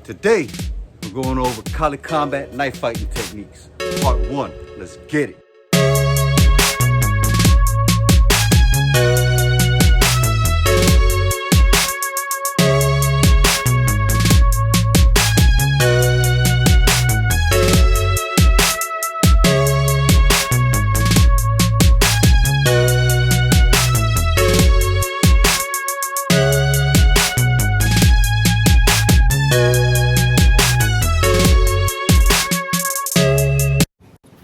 Today, we're going over Kali combat knife fighting techniques, part 1. Let's get it.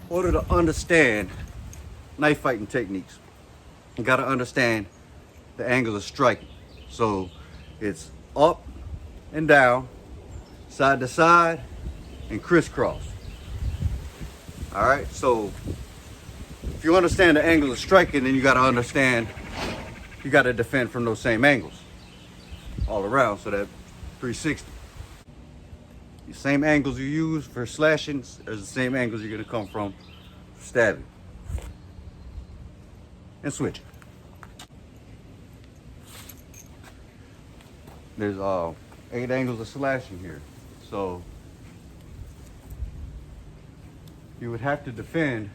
In order to understand knife fighting techniques, you got to understand the angles of striking. So it's up and down, side to side, and crisscross. All right, so if you understand the angle of striking, then you got to understand you got to defend from those same angles all around, so that 360. The same angles you use for slashing are the same angles you're going to come from for stabbing. And switch. There's 8 angles of slashing here. So you would have to defend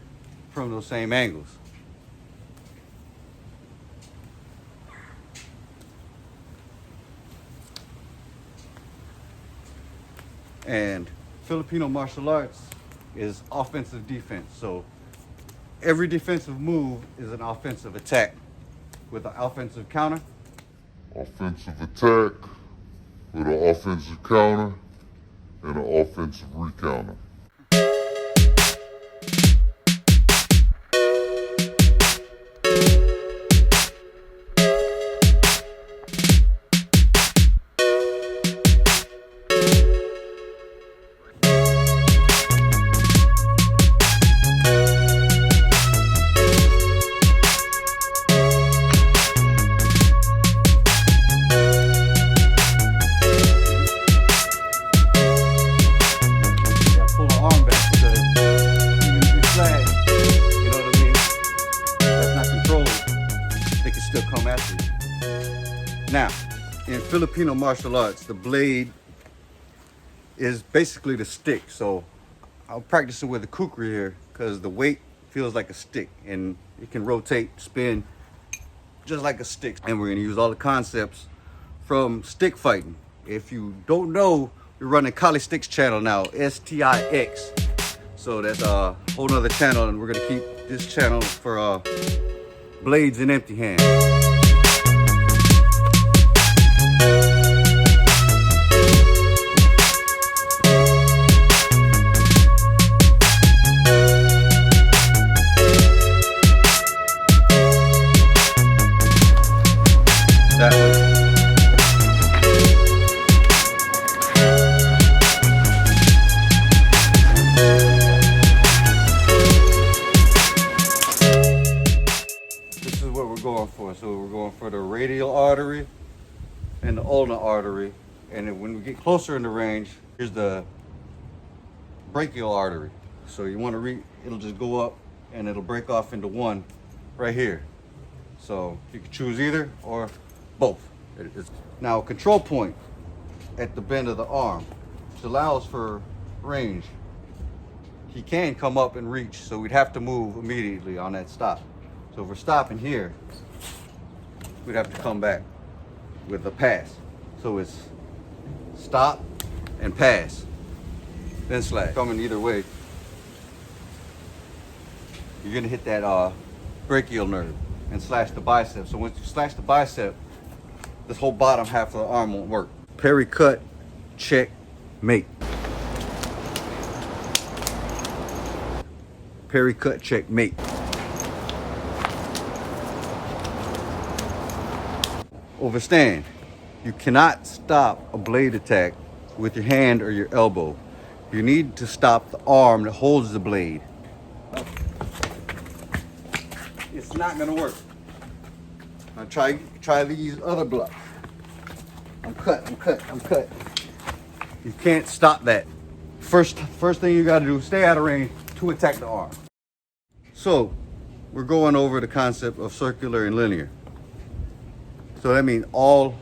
from those same angles. And Filipino martial arts is offensive defense. So every defensive move is an offensive attack with an offensive counter. Offensive attack with an offensive counter and an offensive recounter. Now, in Filipino martial arts, the blade is basically the stick. So I'll practice it with a kukri here because the weight feels like a stick and it can rotate, spin just like a stick. And we're gonna use all the concepts from stick fighting. If you don't know, we're running Kali Sticks channel now, STIX. So that's a whole nother channel, and we're gonna keep this channel for blades and empty hands. That way. This is what we're going for. So we're going for the radial artery and the ulnar artery. And then when we get closer in the range, here's the brachial artery. So you want to it'll just go up and it'll break off into one right here. So you can choose either or both. Now a control point at the bend of the arm, which allows for range. He can come up and reach, so we'd have to move immediately on that stop. So if we're stopping here, we'd have to come back with a pass. So it's stop and pass, then slash. Coming either way, you're gonna hit that brachial nerve and slash the bicep. So once you slash the bicep, this whole bottom half of the arm won't work. Parry cut, check, mate. Parry cut, check, mate. Overstand. You cannot stop a blade attack with your hand or your elbow. You need to stop the arm that holds the blade. It's not gonna work. Now try these other blocks. I'm cut. You can't stop that. First thing you gotta do is stay out of range to attack the arm. So we're going over the concept of circular and linear. So that means all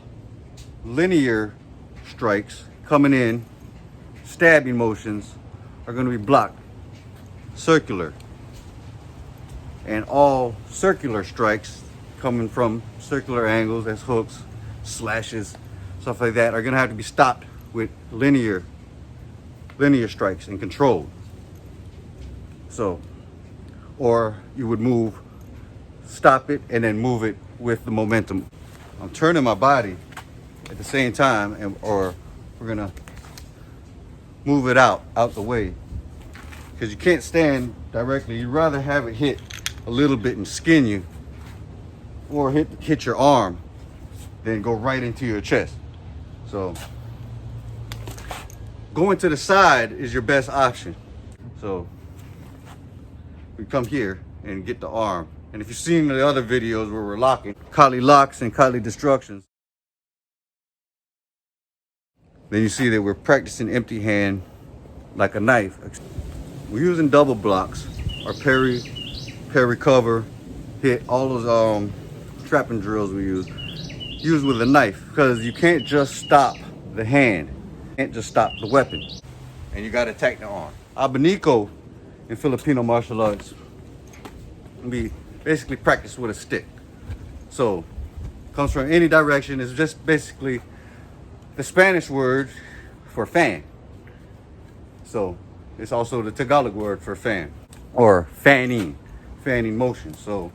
linear strikes coming in stabbing motions are going to be blocked circular, and all circular strikes coming from circular angles, as hooks, slashes, stuff like that, are going to have to be stopped with linear strikes and controlled. So, or you would stop it and then move it with the momentum. I'm turning my body at the same time, or we're gonna move it out the way, because you can't stand directly. You'd rather have it hit a little bit and skin you, or hit your arm, than go right into your chest. So going to the side is your best option. So we come here and get the arm. And if you've seen the other videos where we're locking, Kali locks and Kali destructions, then you see that we're practicing empty hand like a knife. We're using double blocks, or parry, cover, hit, all those trapping drills we use with a knife, because you can't just stop the hand, you can't just stop the weapon, and you got to attack the arm. Abanico in Filipino martial arts, we basically practice with a stick. So comes from any direction. It's just basically the Spanish word for fan. So it's also the Tagalog word for fan, or fanning motion. So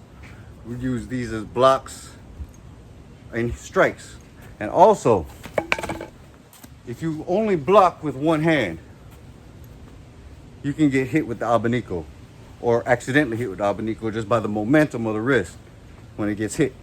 we use these as blocks and strikes. And also, if you only block with one hand, you can get hit with the abanico, or accidentally hit with the abanico just by the momentum of the wrist when it gets hit.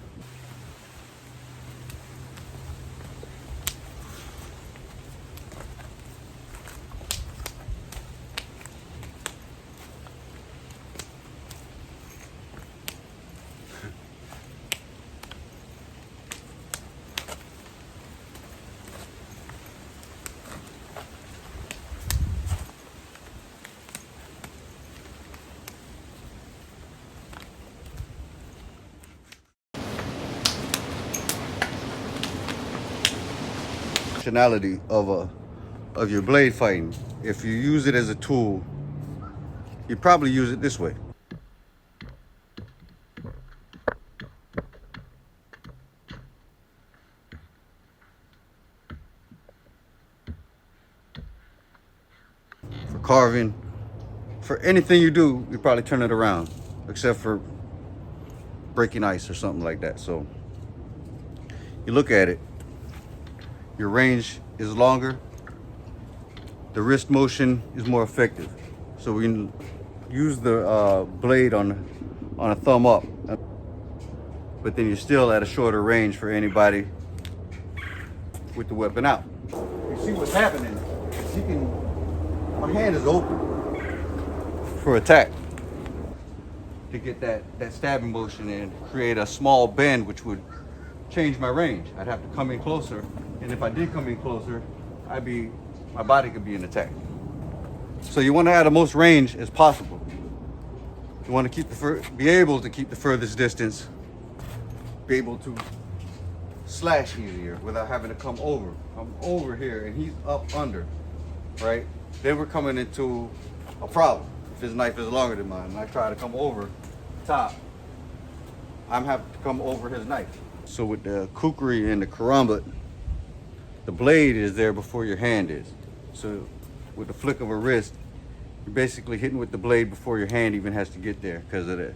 Functionality of your blade fighting. If you use it as a tool, you probably use it this way. For carving, for anything you do, you probably turn it around, except for breaking ice or something like that. So you look at it, your range is longer, the wrist motion is more effective. So we can use the blade on a thumb up, but then you're still at a shorter range for anybody with the weapon out. You see what's happening is my hand is open for attack, to get that stabbing motion and create a small bend, which would change my range. I'd have to come in closer, and if I did come in closer, my body could be in attack. So you want to have the most range as possible. You want to be able to keep the furthest distance, be able to slash easier without having to come over. I'm over here and he's up under, right? Then we're coming into a problem. If his knife is longer than mine and I try to come over top, I'm having to come over his knife. So with the kukri and the karamba, the blade is there before your hand is. So with the flick of a wrist, you're basically hitting with the blade before your hand even has to get there because of that.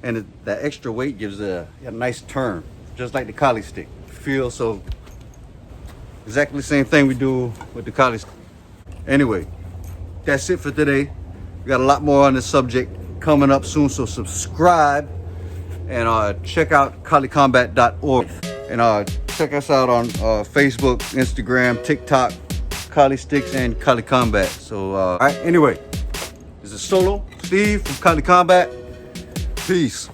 And that extra weight gives a nice turn, just like the Kali stick. Feel so exactly the same thing we do with the Kali stick. Anyway, that's it for today. We got a lot more on this subject coming up soon, so subscribe and check out KaliCombat.org, and check us out on Facebook, Instagram, TikTok, Kali Sticks and Kali Combat. So all right, anyway, this is Solo Steve from Kali Combat. Peace.